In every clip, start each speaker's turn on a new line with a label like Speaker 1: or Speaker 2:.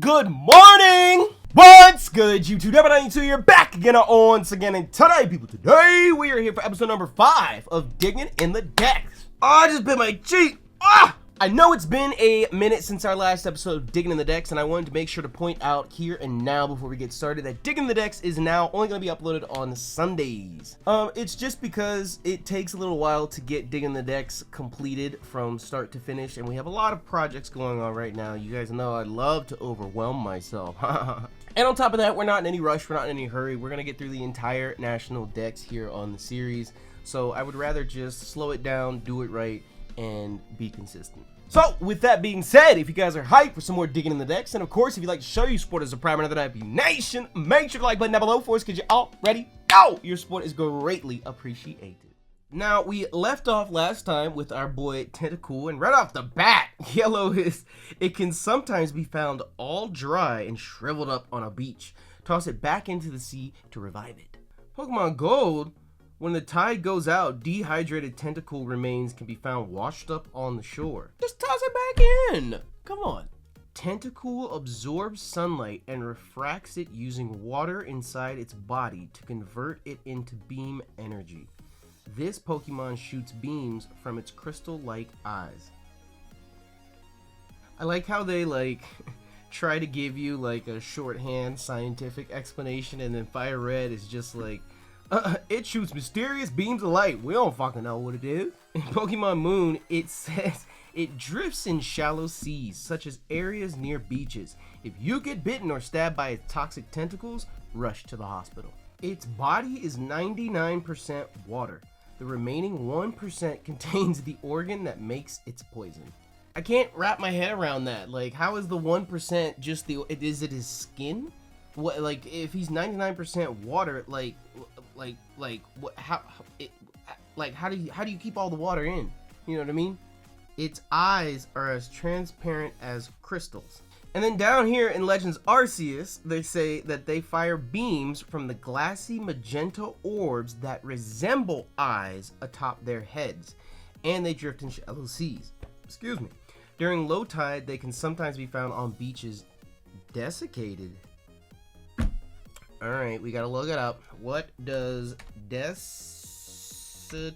Speaker 1: Good morning! What's good, YouTube? Nappy92 here, back again once again, and today we are here for episode number 5 of Digging in the Dex. Oh, I just bit my cheek! I know it's been a minute since our last episode of Digging in the Dex, and I wanted to make sure to point out here and now before we get started that Digging in the Dex is now only going to be uploaded on Sundays. It's just because it takes a little while to get Digging in the Dex completed from start to finish, and we have a lot of projects going on right now. You guys know I love to overwhelm myself. And on top of that, we're not in any rush, we're not in any hurry. We're going to get through the entire National Dex here on the series, so I would rather just slow it down, do it right, and be consistent. So, with that being said, if you guys are hyped for some more Digging in the Dex, and of course, if you'd like to show your support as a prime member of the Nappy Nation, make sure to like button down below for us, because you already know your support is greatly appreciated. Now, we left off last time with our boy Tentacool, and right off the bat, it can sometimes be found all dry and shriveled up on a beach. Toss it back into the sea to revive it. Pokemon Gold, when the tide goes out, dehydrated Tentacool remains can be found washed up on the shore. Just toss it back in! Come on. Tentacool absorbs sunlight and refracts it using water inside its body to convert it into beam energy. This Pokemon shoots beams from its crystal-like eyes. I like how they, try to give you, a shorthand scientific explanation, and then Fire Red is just like, it shoots mysterious beams of light. We don't fucking know what it is. In Pokemon Moon, it says it drifts in shallow seas, such as areas near beaches. If you get bitten or stabbed by its toxic tentacles, rush to the hospital. Its body is 99% water. The remaining 1% contains the organ that makes its poison. I can't wrap my head around that. How is the 1% just is it his skin? What, if he's 99% water, what, how do you keep all the water in? You know what I mean? Its eyes are as transparent as crystals. And then down here in Legends Arceus, they say that they fire beams from the glassy magenta orbs that resemble eyes atop their heads, and they drift in shallow seas. Excuse me. During low tide, they can sometimes be found on beaches desiccated. Alright, we gotta look it up. What does desiccated,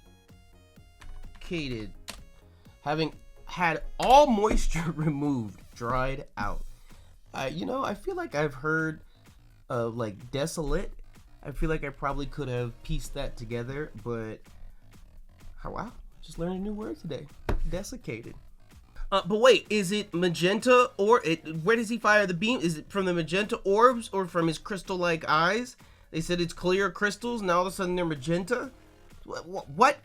Speaker 1: having had all moisture removed, dried out? I feel like I've heard of desolate. I feel like I probably could have pieced that together, but wow, just learned a new word today. Desiccated. But wait, is it magenta or where does he fire the beam? Is it from the magenta orbs or from his crystal-like eyes? They said it's clear crystals, now all of a sudden they're magenta? What?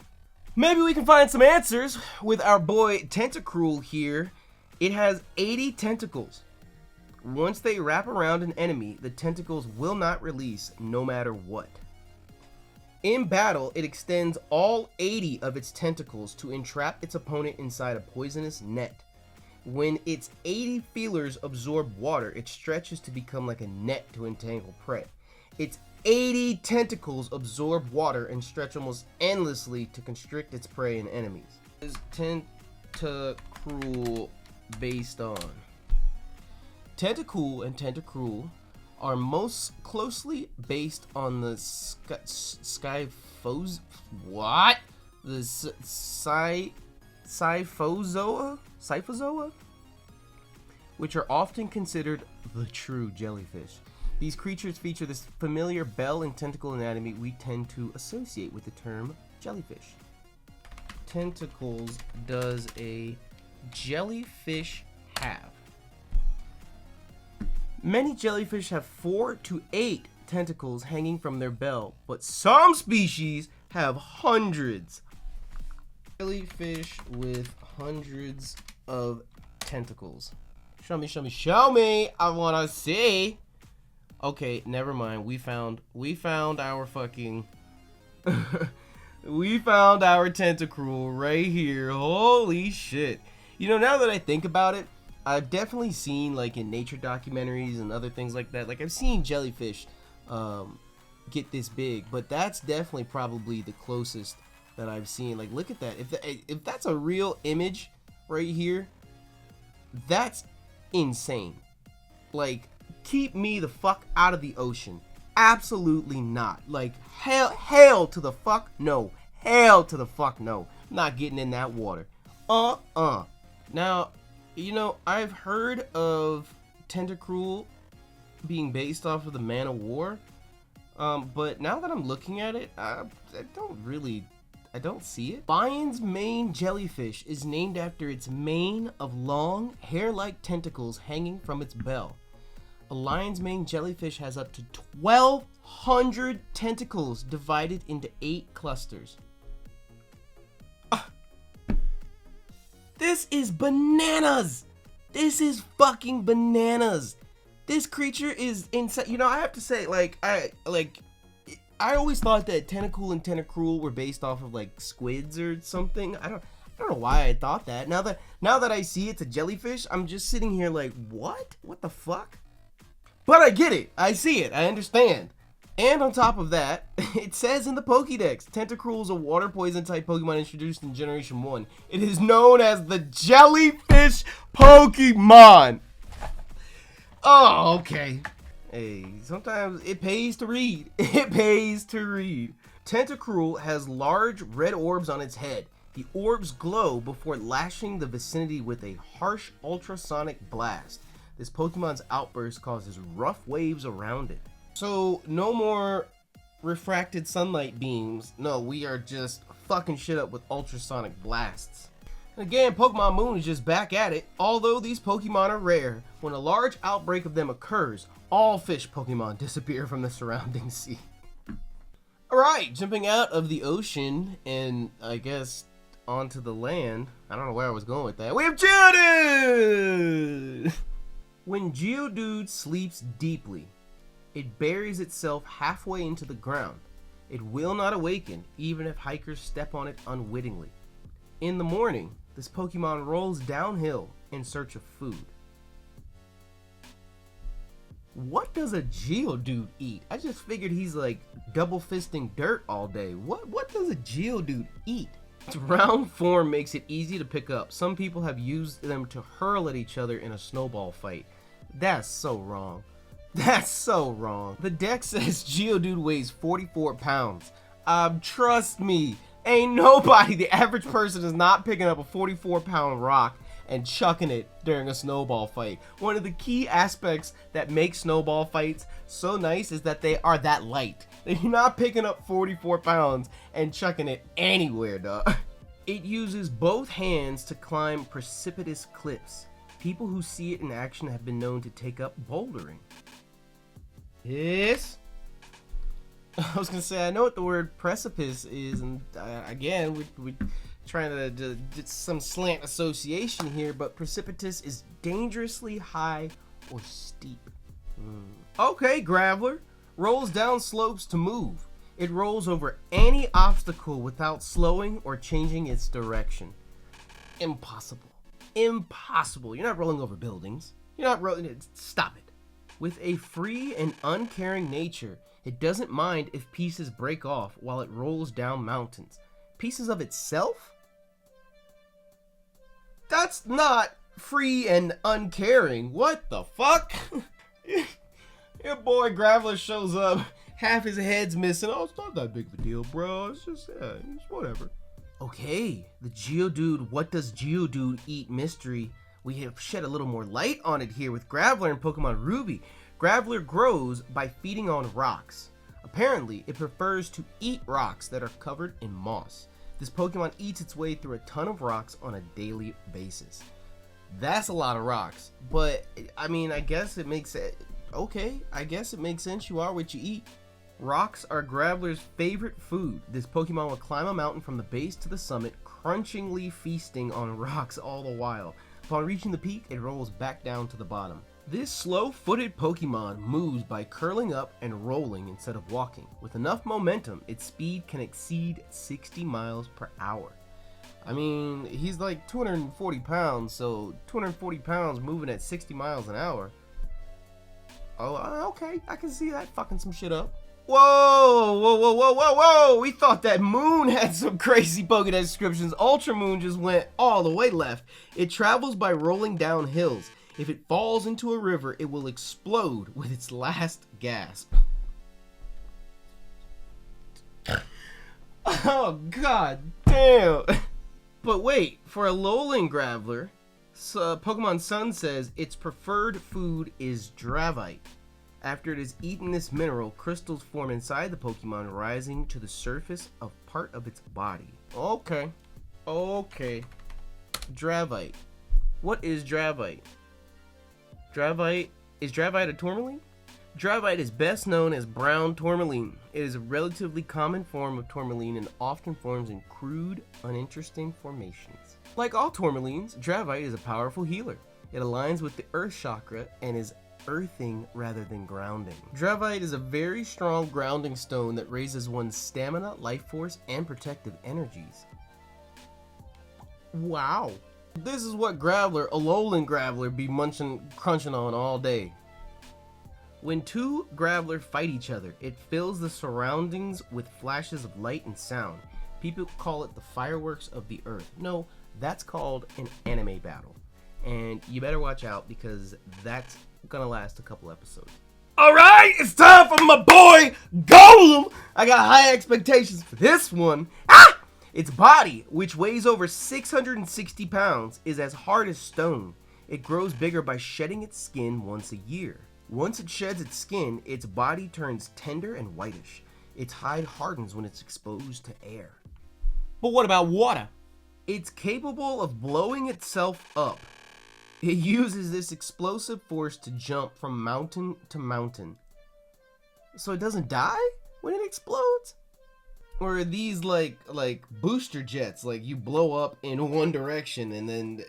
Speaker 1: Maybe we can find some answers with our boy Tentacruel here. It has 80 tentacles. Once they wrap around an enemy, the tentacles will not release no matter what. In battle, it extends all 80 of its tentacles to entrap its opponent inside a poisonous net. When its 80 feelers absorb water, it stretches to become like a net to entangle prey. Its 80 tentacles absorb water and stretch almost endlessly to constrict its prey and enemies. What is Tentacruel based on? Tentacool and Tentacruel are most closely based on the Scyphozoa, which are often considered the true jellyfish. These creatures feature this familiar bell and tentacle anatomy we tend to associate with the term jellyfish. Tentacles does a jellyfish have? Many jellyfish have 4 to 8 tentacles hanging from their bell, but some species have hundreds. Jellyfish with hundreds of tentacles. Show me. I wanna see. Okay, never mind. We found our fucking we found our Tentacruel right here. Holy shit. Now that I think about it, I've definitely seen in nature documentaries and other things like that. I've seen jellyfish get this big, but that's definitely probably the closest that I've seen. Look at that. If that's a real image right here, that's insane. Like, keep me the fuck out of the ocean. Absolutely not. Like, hell to the fuck no. Hell to the fuck no. Not getting in that water. Now, you know, I've heard of Tentacruel being based off of the Man of War. But now that I'm looking at it, I don't see it. Lion's mane jellyfish is named after its mane of long, hair-like tentacles hanging from its bell. A lion's mane jellyfish has up to 1,200 tentacles divided into 8 clusters. This is bananas! This is fucking bananas! This creature is insane. You know, I have to say, I always thought that Tentacool and Tentacruel were based off of like squids or something. I don't know why I thought that. Now that I see it's a jellyfish, I'm just sitting here like, what? What the fuck? But I get it. I see it. I understand. And on top of that, it says in the PokéDex, Tentacruel is a water poison type Pokemon introduced in Generation 1. It is known as the Jellyfish Pokemon. Oh, okay. Hey, sometimes it pays to read. It pays to read. Tentacruel has large red orbs on its head. The orbs glow before lashing the vicinity with a harsh ultrasonic blast. This Pokemon's outburst causes rough waves around it. So, no more refracted sunlight beams. No, we are just fucking shit up with ultrasonic blasts. Again, Pokemon Moon is just back at it. Although these Pokemon are rare, when a large outbreak of them occurs, all fish Pokemon disappear from the surrounding sea. Alright, jumping out of the ocean and I guess onto the land. I don't know where I was going with that. We have Geodude! When Geodude sleeps deeply, it buries itself halfway into the ground. It will not awaken, even if hikers step on it unwittingly. In the morning, this Pokemon rolls downhill in search of food. What does a Geodude eat? I just figured he's like double fisting dirt all day. What does a Geodude eat? Its round form makes it easy to pick up. Some people have used them to hurl at each other in a snowball fight. That's so wrong. That's so wrong. The Dex says Geodude weighs 44 pounds. Trust me, ain't nobody, the average person is not picking up a 44-pound rock and chucking it during a snowball fight. One of the key aspects that make snowball fights so nice is that they are that light. You're not picking up 44 pounds and chucking it anywhere, dog. It uses both hands to climb precipitous cliffs. People who see it in action have been known to take up bouldering. Yes. I was gonna say, I know what the word precipice is, and again, we trying to do some slant association here, but precipitous is dangerously high or steep. Okay, Graveler rolls down slopes to move. It rolls over any obstacle without slowing or changing its direction. Impossible. Impossible. You're not rolling over buildings. You're not rolling. Stop it. With a free and uncaring nature, it doesn't mind if pieces break off while it rolls down mountains. Pieces of itself? That's not free and uncaring. What the fuck? Your boy Graveler shows up, half his head's missing. Oh, it's not that big of a deal, bro. It's just, yeah, it's whatever. Okay, the Geodude, what does Geodude eat mystery? We have shed a little more light on it here with Graveler and Pokemon Ruby. Graveler grows by feeding on rocks. Apparently, it prefers to eat rocks that are covered in moss. This Pokemon eats its way through a ton of rocks on a daily basis. That's a lot of rocks, but I mean, I guess it makes it okay. I guess it makes sense. You are what you eat. Rocks are Graveler's favorite food. This Pokemon will climb a mountain from the base to the summit, crunchingly feasting on rocks all the while. Upon reaching the peak, it rolls back down to the bottom. This slow-footed Pokemon moves by curling up and rolling instead of walking. With enough momentum, its speed can exceed 60 miles per hour. I mean, he's like 240 pounds, so 240 pounds moving at 60 miles an hour. Oh, okay, I can see that fucking some shit up. Whoa, whoa, whoa, whoa, whoa, whoa! We thought that Moon had some crazy Pokédex descriptions. Ultra Moon just went all the way left. It travels by rolling down hills. If it falls into a river, it will explode with its last gasp. Oh, god damn. But wait, for a Alolan Graveler, Pokemon Sun says its preferred food is Dravite. After it has eaten this mineral, crystals form inside the Pokemon, rising to the surface of part of its body. Okay. Dravite. What is Dravite? Is Dravite a tourmaline? Dravite is best known as brown tourmaline. It is a relatively common form of tourmaline and often forms in crude, uninteresting formations. Like all tourmalines, Dravite is a powerful healer. It aligns with the Earth Chakra and is earthing rather than grounding. Dravite is a very strong grounding stone that raises one's stamina, life force, and protective energies. Wow. This is what Alolan Graveler be crunching on all day. When two Graveler fight each other, it fills the surroundings with flashes of light and sound. People call it the fireworks of the earth. No, that's called an anime battle. And you better watch out because that's gonna last a couple episodes. Alright, it's time for my boy Golem! I got high expectations for this one. Ah! Its body, which weighs over 660 pounds, is as hard as stone. It grows bigger by shedding its skin once a year. Once it sheds its skin, its body turns tender and whitish. Its hide hardens when it's exposed to air. But what about water? It's capable of blowing itself up. It uses this explosive force to jump from mountain to mountain. So it doesn't die when it explodes? Or are these like booster jets, like you blow up in one direction and then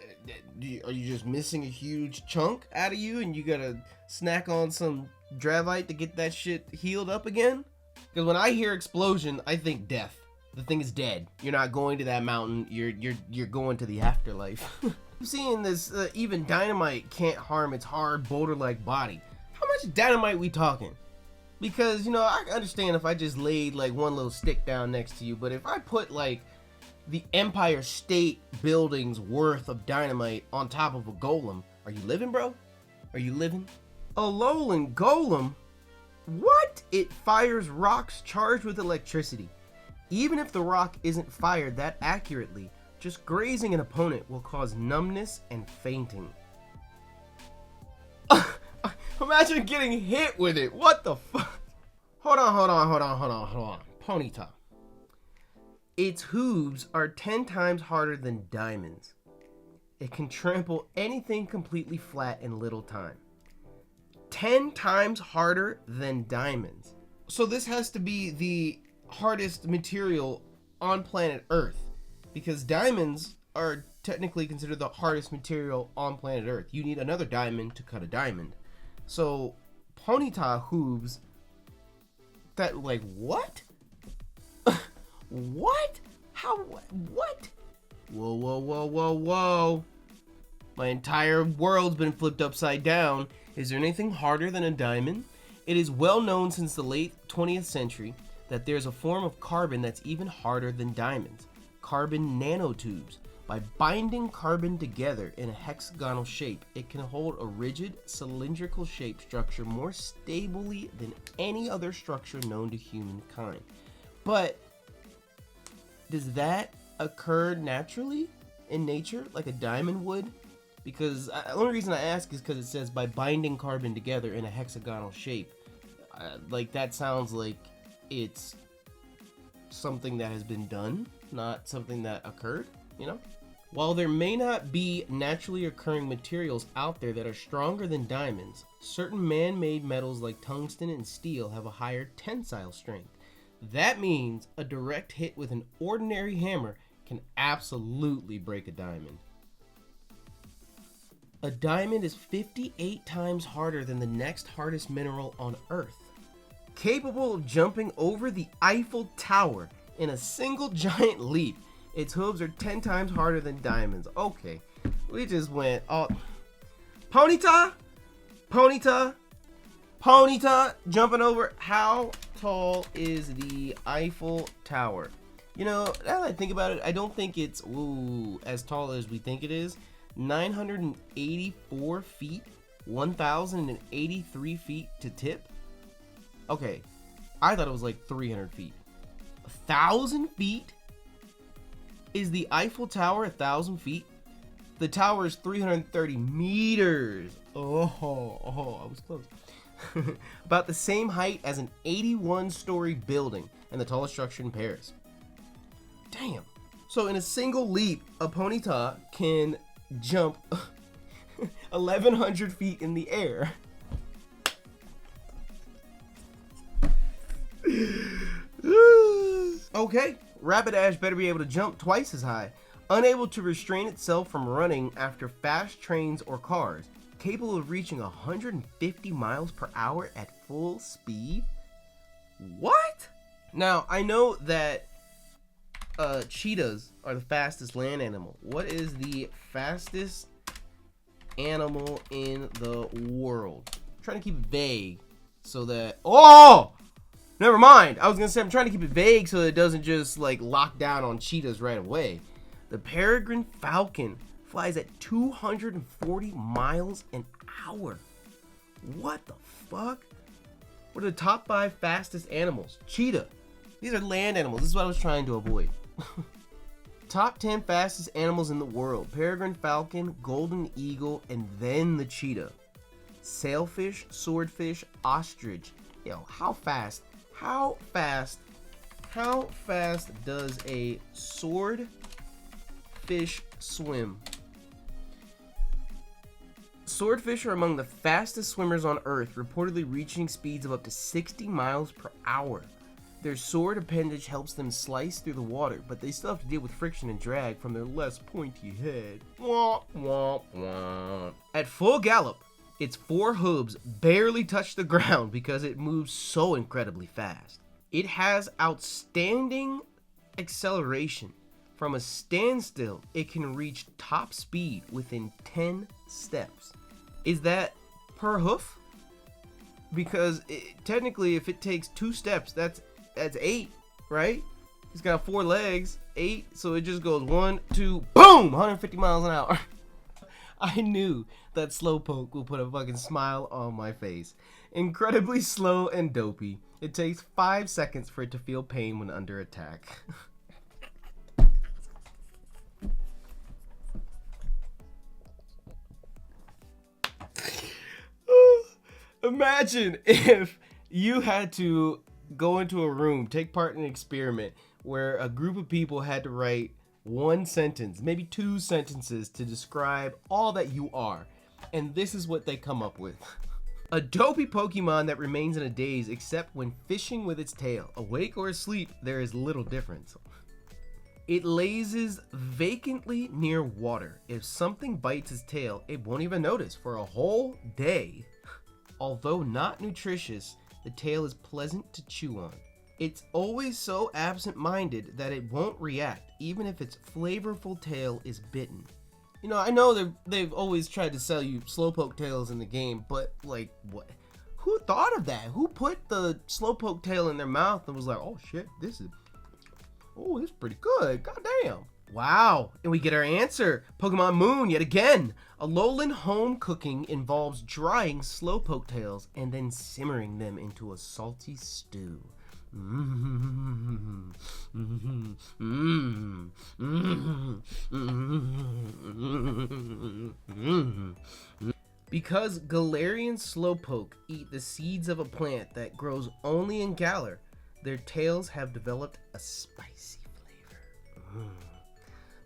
Speaker 1: are you just missing a huge chunk out of you and you gotta snack on some Dravite to get that shit healed up again? Because when I hear explosion, I think death. The thing is dead. You're not going to that mountain, you're going to the afterlife. I'm seeing this, even dynamite can't harm its hard boulder-like body. How much dynamite we talking? Because, you know, I understand if I just laid like one little stick down next to you, but if I put like the Empire State Building's worth of dynamite on top of a Golem, are you living, bro? Are you living? Alolan Golem? What? It fires rocks charged with electricity. Even if the rock isn't fired that accurately, just grazing an opponent will cause numbness and fainting. Imagine getting hit with it. What the fuck? Hold on. Ponyta. Its hooves are 10 times harder than diamonds. It can trample anything completely flat in little time. 10 times harder than diamonds. So this has to be the hardest material on planet Earth, because diamonds are technically considered the hardest material on planet Earth. You need another diamond to cut a diamond. So Ponyta hooves that, like, what? What? How? What? Whoa. My entire world's been flipped upside down. Is there anything harder than a diamond? It is well known since the late 20th century that there's a form of carbon that's even harder than diamonds. Carbon nanotubes. By binding carbon together in a hexagonal shape, it can hold a rigid, cylindrical shaped structure more stably than any other structure known to humankind. But does that occur naturally in nature, like a diamond would? Because the only reason I ask is because it says by binding carbon together in a hexagonal shape. Like, that sounds like it's something that has been done, not something that occurred, you know? While there may not be naturally occurring materials out there that are stronger than diamonds, certain man-made metals like tungsten and steel have a higher tensile strength. That means a direct hit with an ordinary hammer can absolutely break a diamond. A diamond is 58 times harder than the next hardest mineral on Earth. Capable of jumping over the Eiffel Tower in a single giant leap, its hooves are 10 times harder than diamonds. Okay, we just went all... Ponyta, jumping over. How tall is the Eiffel Tower? You know, now that I think about it, I don't think it's as tall as we think it is. 984 feet, 1,083 feet to tip. Okay, I thought it was like 300 feet. 1,000 feet? Is the Eiffel Tower 1,000 feet? The tower is 330 meters. Oh, I was close. About the same height as an 81-story building and the tallest structure in Paris. Damn. So in a single leap, a Ponyta can jump 1,100 feet in the air. Okay, Rapidash better be able to jump twice as high. Unable to restrain itself from running after fast trains or cars. Capable of reaching 150 miles per hour at full speed? What? Now, I know that cheetahs are the fastest land animal. What is the fastest animal in the world? I'm trying to keep it vague so that... Oh! Never mind. I was going to say I'm trying to keep it vague so that it doesn't just like lock down on cheetahs right away. The peregrine falcon flies at 240 miles an hour. What the fuck? What are the top 5 fastest animals? Cheetah. These are land animals. This is what I was trying to avoid. Top 10 fastest animals in the world. Peregrine falcon, golden eagle, and then the cheetah. Sailfish, swordfish, ostrich. Yo, how fast does a swordfish swim? Swordfish are among the fastest swimmers on Earth, reportedly reaching speeds of up to 60 miles per hour. Their sword appendage helps them slice through the water, but they still have to deal with friction and drag from their less pointy head. Wah, wah, wah. At full gallop, its 4 hooves barely touch the ground because it moves so incredibly fast. It has outstanding acceleration. From a standstill, it can reach top speed within 10 steps. Is that per hoof? Because technically, if it takes 2 steps, that's 8, right? It's got 4 legs, 8, so it just goes 1, 2, boom, 150 miles an hour. I knew that Slowpoke will put a fucking smile on my face. Incredibly slow and dopey. It takes 5 seconds for it to feel pain when under attack. Imagine if you had to go into a room, take part in an experiment where a group of people had to write 1 sentence, maybe 2 sentences to describe all that you are. And this is what they come up with. A dopey Pokemon that remains in a daze except when fishing with its tail. Awake or asleep, there is little difference. It lazes vacantly near water. If something bites its tail, it won't even notice for a whole day. Although not nutritious, the tail is pleasant to chew on. It's always so absent-minded that it won't react, even if its flavorful tail is bitten. You know, I know they've always tried to sell you Slowpoke tails in the game, but like, what? Who thought of that? Who put the Slowpoke tail in their mouth and was like, oh shit, this is pretty good, goddamn. Wow, and we get our answer. Pokemon Moon yet again. Alolan home cooking involves drying Slowpoke tails and then simmering them into a salty stew. Because Galarian Slowpoke eat the seeds of a plant that grows only in Galar, their tails have developed a spicy flavor.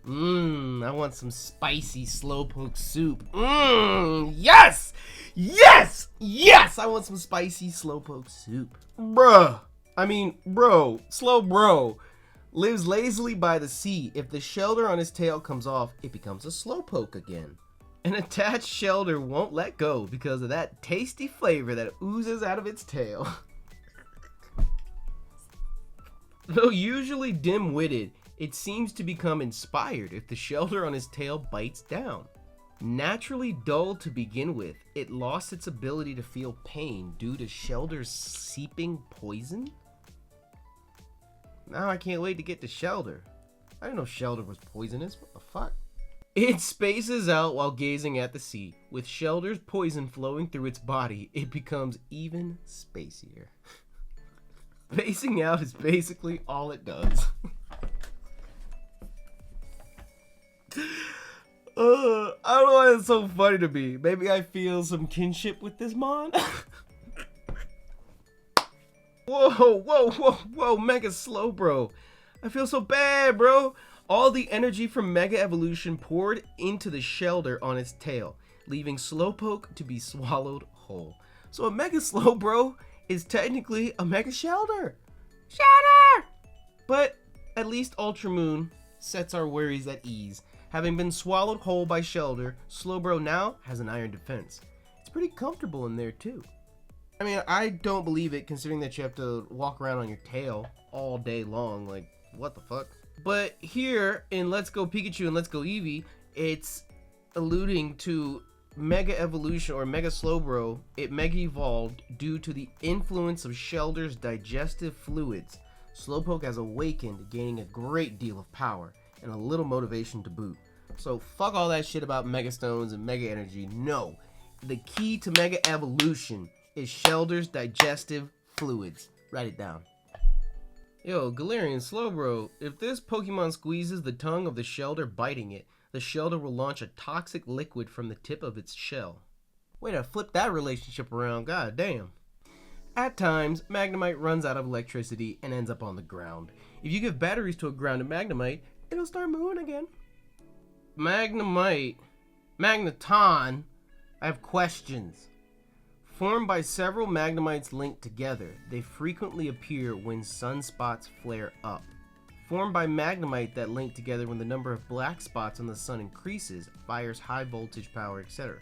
Speaker 1: I want some spicy Slowpoke soup. Yes! Yes! Yes! I want some spicy Slowpoke soup. Bruh. I mean, bro. Slowbro lives lazily by the sea. If the Shellder on his tail comes off, it becomes a Slowpoke again. An attached Shellder won't let go because of that tasty flavor that oozes out of its tail. Though usually dim-witted, it seems to become inspired if the Shellder on his tail bites down. Naturally dull to begin with, it lost its ability to feel pain due to Shellder's seeping poison? Now I can't wait to get to Shellder. I didn't know Shellder was poisonous. What the fuck? It spaces out while gazing at the sea. With Shellder's poison flowing through its body, it becomes even spacier. Spacing out is basically all it does. I don't know why it's so funny to me. Maybe I feel some kinship with this mon. Whoa, Mega Slowbro. I feel so bad, bro. All the energy from Mega Evolution poured into the Shellder on its tail, leaving Slowpoke to be swallowed whole. So a Mega Slowbro is technically a Mega Shellder. Shellder! But at least Ultra Moon sets our worries at ease. Having been swallowed whole by Shellder, Slowbro now has an iron defense. It's pretty comfortable in there too. I mean, I don't believe it considering that you have to walk around on your tail all day long. Like, what the fuck? But here in Let's Go Pikachu and Let's Go Eevee, it's alluding to Mega Evolution or Mega Slowbro. It Mega Evolved due to the influence of Shellder's digestive fluids. Slowpoke has awakened, gaining a great deal of power and a little motivation to boot. So fuck all that shit about Mega Stones and Mega Energy. No, the key to Mega Evolution is Shellder's digestive fluids. Write it down. Yo, Galarian Slowbro, if this Pokemon squeezes the tongue of the Shellder biting it, the Shellder will launch a toxic liquid from the tip of its shell. Way to flip that relationship around, god damn. At times, Magnemite runs out of electricity and ends up on the ground. If you give batteries to a grounded Magnemite, it'll start moving again. Magnemite. Magneton. I have questions. Formed by several Magnemites linked together, they frequently appear when sunspots flare up. Formed by Magnemite that link together when the number of black spots on the sun increases, fires high voltage power, etc.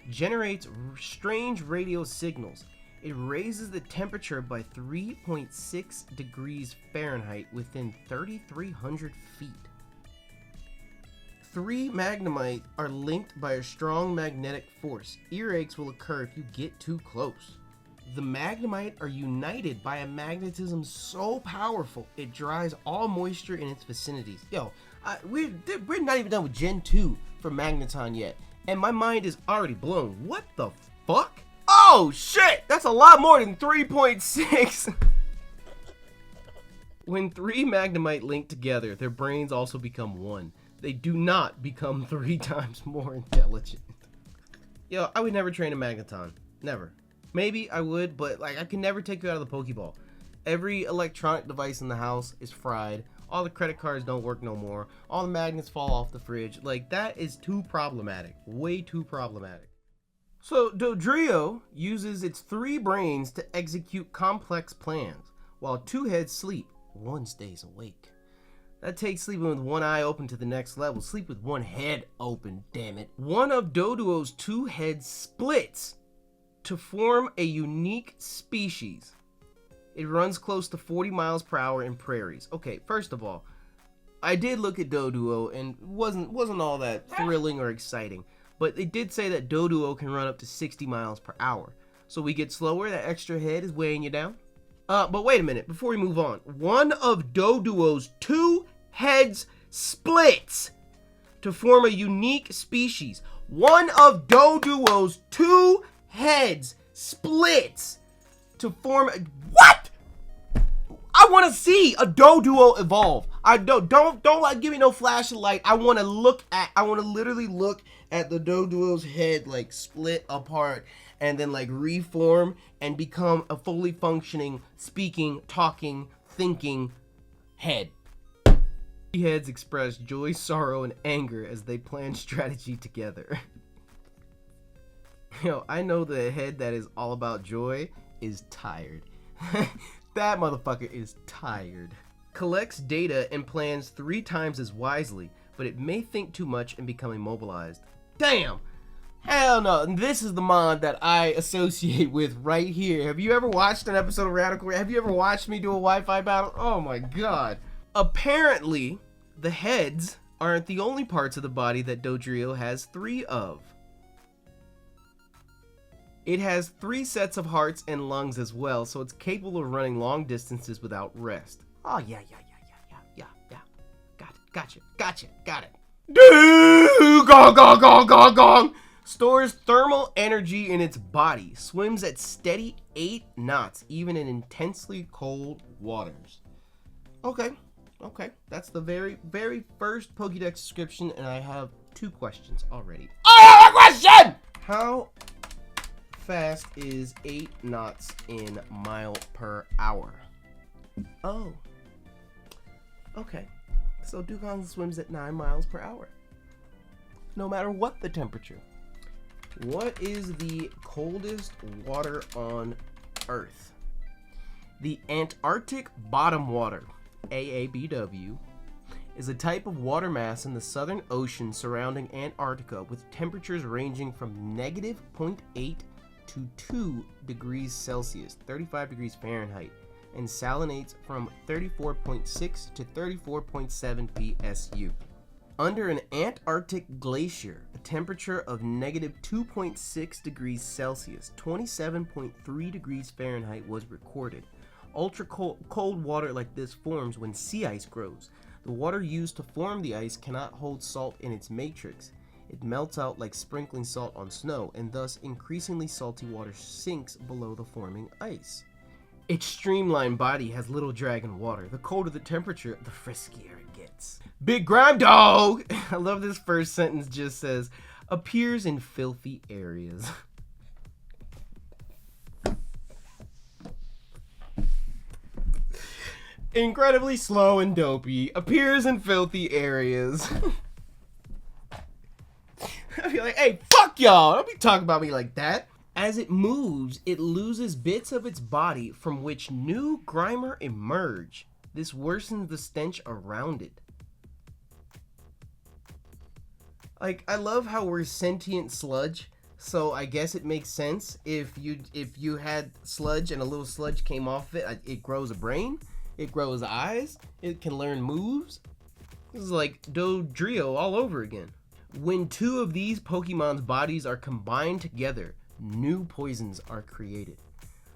Speaker 1: Generates strange radio signals. It raises the temperature by 3.6 degrees Fahrenheit within 3,300 feet. 3 Magnemite are linked by a strong magnetic force. Earaches will occur if you get too close. The Magnemite are united by a magnetism so powerful it dries all moisture in its vicinities. Yo, we're not even done with Gen 2 for Magneton yet, and my mind is already blown. What the fuck? Oh shit! That's a lot more than 3.6! When 3 Magnemite link together, their brains also become one. They do not become 3 times more intelligent. Yo, I would never train a Magneton. Never. Maybe I would, but like I can never take you out of the Pokeball. Every electronic device in the house is fried. All the credit cards don't work no more. All the magnets fall off the fridge. Like, that is too problematic. Way too problematic. So Dodrio uses its 3 brains to execute complex plans. While 2 heads sleep, 1 stays awake. That takes sleeping with 1 eye open to the next level. Sleep with 1 head open, damn it. One of Doduo's 2 heads splits to form a unique species. It runs close to 40 miles per hour in prairies. Okay, first of all, I did look at Doduo and wasn't all that thrilling or exciting. But they did say that Doduo can run up to 60 miles per hour. So we get slower, that extra head is weighing you down. But wait a minute, before we move on. One of Doduo's 2 heads splits to form a unique species. One of Doduo's 2 heads splits to form a... What? I want to see a Doduo evolve. I don't like give me no flashlight. I want to literally look at the Doduo's head like split apart and then like reform and become a fully functioning, speaking, talking, thinking head. The heads express joy, sorrow, and anger as they plan strategy together. Yo, I know the head that is all about joy is tired. That motherfucker is tired. Collects data and plans 3 times as wisely, but it may think too much and become immobilized. Damn! Hell no, this is the mod that I associate with right here. Have you ever watched an episode of Radical? Have you ever watched me do a Wi-Fi battle? Oh my god. Apparently, the heads aren't the only parts of the body that Dodrio has 3 of. It has 3 sets of hearts and lungs as well, so it's capable of running long distances without rest. Oh, yeah. Got it. Dewgong. Stores thermal energy in its body. Swims at steady 8 knots, even in intensely cold waters. Okay. That's the very, very first Pokédex description, and I have 2 questions already. I have a question! How fast is 8 knots in mile per hour? Oh. Okay. So Dewgong swims at 9 miles per hour. No matter what the temperature. What is the coldest water on Earth? The Antarctic bottom water, AABW, is a type of water mass in the Southern Ocean surrounding Antarctica with temperatures ranging from -0.8 to 2 degrees Celsius, 35 degrees Fahrenheit, and salinates from 34.6 to 34.7 PSU. Under an Antarctic glacier, a temperature of -2.6 degrees Celsius, 27.3 degrees Fahrenheit was recorded. Ultra cold water like this forms when sea ice grows. The water used to form the ice cannot hold salt in its matrix. It melts out like sprinkling salt on snow, and thus increasingly salty water sinks below the forming ice. Its streamlined body has little drag in water. The colder the temperature, the friskier it gets. Big Grime Dog! I love this first sentence, just says, appears in filthy areas. Incredibly slow and dopey, appears in filthy areas. I'd be like, hey, fuck y'all! Don't be talking about me like that. As it moves, it loses bits of its body from which new Grimer emerge. This worsens the stench around it. Like, I love how we're sentient sludge, so I guess it makes sense if you had sludge and a little sludge came off it. It grows a brain, it grows eyes, it can learn moves. This is like Dodrio all over again. When 2 of these Pokemon's bodies are combined together, new poisons are created.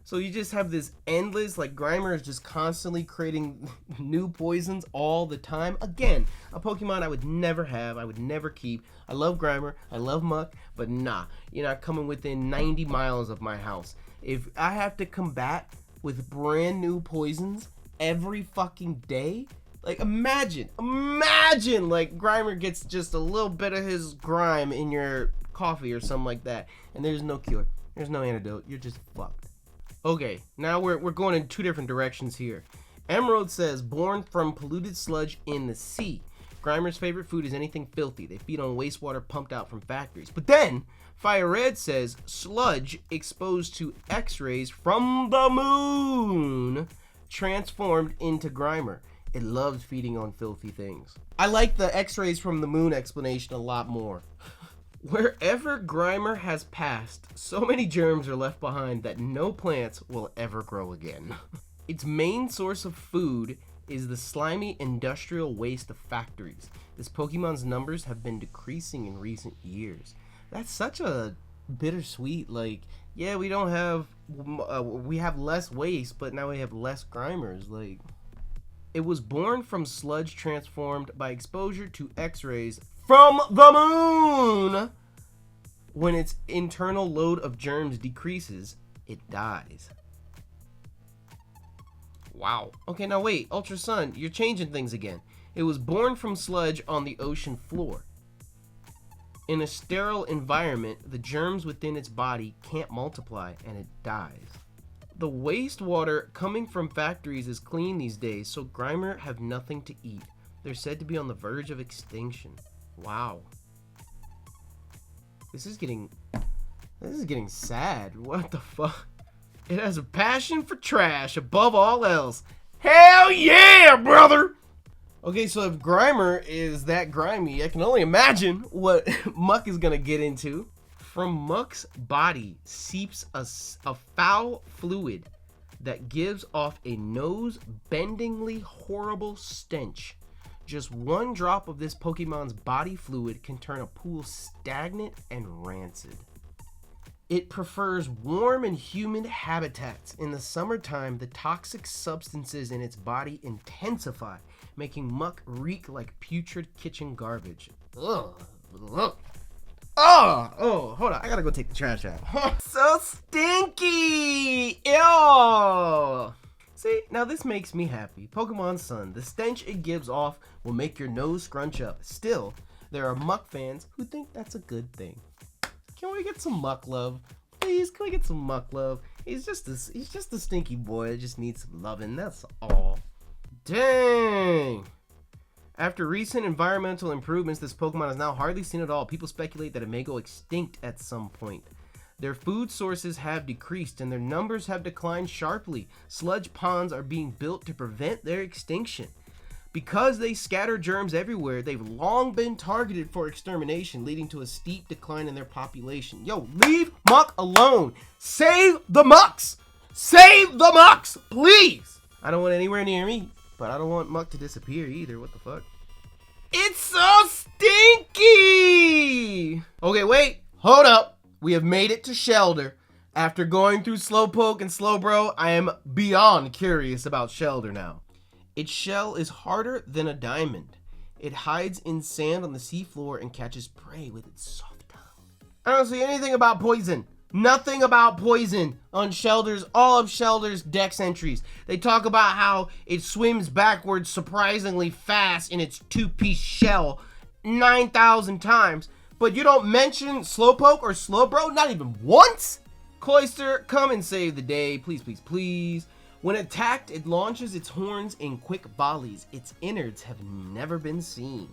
Speaker 1: So you just have this endless, like, Grimer is just constantly creating new poisons all the time. Again, a Pokemon I would never have, I would never keep. I love Grimer, I love Muk, but nah, you're not coming within 90 miles of my house. If I have to combat with brand new poisons every fucking day, like, imagine, like, Grimer gets just a little bit of his grime in your coffee or something like that, and there's no cure, there's no antidote, you're just fucked. Okay, now we're going in 2 different directions here. Emerald says, born from polluted sludge in the sea. Grimer's favorite food is anything filthy. They feed on wastewater pumped out from factories. But then, Fire Red says, sludge exposed to X-rays from the moon transformed into Grimer. It loves feeding on filthy things. I like the X-rays from the moon explanation a lot more. Wherever Grimer has passed, so many germs are left behind that no plants will ever grow again. Its main source of food is the slimy industrial waste of factories. This Pokemon's numbers have been decreasing in recent years. That's such a bittersweet, like, yeah, we don't have, we have less waste, but now we have less Grimers, like. It was born from sludge transformed by exposure to X-rays from the moon. When its internal load of germs decreases, it dies. Wow. Okay, now wait, Ultra Sun, you're changing things again. It was born from sludge on the ocean floor. In a sterile environment, the germs within its body can't multiply and it dies. The wastewater coming from factories is clean these days, so Grimer have nothing to eat. They're said to be on the verge of extinction. Wow. This is getting sad. What the fuck? It has a passion for trash above all else. Hell yeah, brother! Okay, so if Grimer is that grimy, I can only imagine what Muk is gonna get into. From Muk's body seeps a foul fluid that gives off a nose-bendingly horrible stench. Just 1 drop of this Pokemon's body fluid can turn a pool stagnant and rancid. It prefers warm and humid habitats. In the summertime, the toxic substances in its body intensify, making Muk reek like putrid kitchen garbage. Ugh. Oh, hold on. I gotta go take the trash out. So stinky! Ew! See, now this makes me happy. Pokemon Sun, the stench it gives off will make your nose scrunch up. Still, there are Muck fans who think that's a good thing. Can we get some Muck love? Please, can we get some Muck love? He's just a stinky boy that just needs some loving, that's all. Dang! After recent environmental improvements, this Pokemon is now hardly seen at all. People speculate that it may go extinct at some point. Their food sources have decreased and their numbers have declined sharply. Sludge ponds are being built to prevent their extinction. Because they scatter germs everywhere, they've long been targeted for extermination, leading to a steep decline in their population. Yo, leave Muck alone. Save the Mucks. Save the Mucks, please. I don't want anywhere near me, but I don't want Muck to disappear either. What the fuck? It's so stinky. Okay, wait. Hold up. We have made it to Shellder. After going through Slowpoke and Slowbro, I am beyond curious about Shellder now. Its shell is harder than a diamond. It hides in sand on the seafloor and catches prey with its soft tongue. I don't see anything about poison. Nothing about poison on all of Shellder's Dex entries. They talk about how it swims backwards surprisingly fast in its two-piece shell 9,000 times. But you don't mention Slowpoke or Slowbro, not even once? Cloyster, come and save the day, please, please, please. When attacked, it launches its horns in quick volleys. Its innards have never been seen.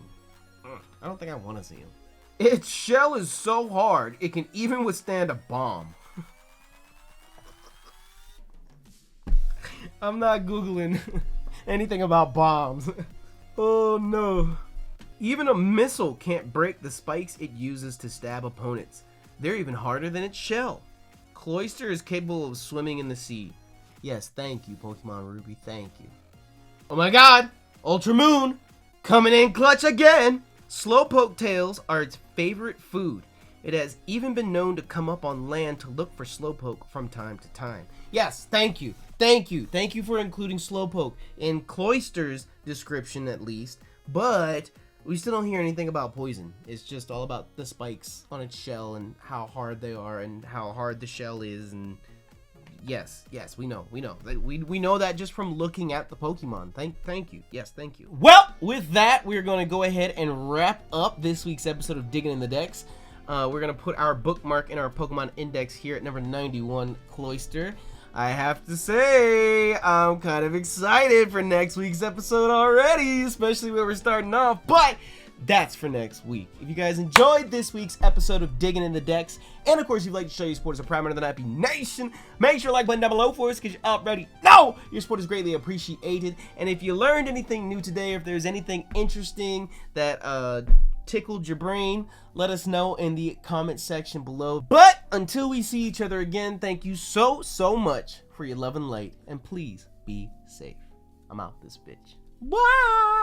Speaker 1: I don't think I want to see them. Its shell is so hard, it can even withstand a bomb. I'm not Googling anything about bombs. Oh no. Even a missile can't break the spikes it uses to stab opponents. They're even harder than its shell. Cloyster is capable of swimming in the sea. Yes, thank you, Pokemon Ruby, thank you. Oh my god! Ultra Moon! Coming in clutch again! Slowpoke tails are its favorite food. It has even been known to come up on land to look for Slowpoke from time to time. Yes, thank you. Thank you. Thank you for including Slowpoke in Cloyster's description at least. But we still don't hear anything about poison. It's just all about the spikes on its shell and how hard they are and how hard the shell is. And yes, we know. We know that just from looking at the Pokemon. Thank you. Yes, thank you. Well, with that, we're going to go ahead and wrap up this week's episode of Digging in the Dex. We're going to put our bookmark in our Pokemon Index here at number 91, Cloyster. I have to say, I'm kind of excited for next week's episode already, especially where we're starting off, but that's for next week. If you guys enjoyed this week's episode of Digging in the Dex, and of course you'd like to show your support as a proud member of the Nappy Nation, make sure to like button down below for us, because you already know your support is greatly appreciated. And if you learned anything new today, or if there's anything interesting that tickled your brain, let us know in the comment section below. But until we see each other again, thank you so much for your love and light, and please be safe. I'm out this bitch. Bye.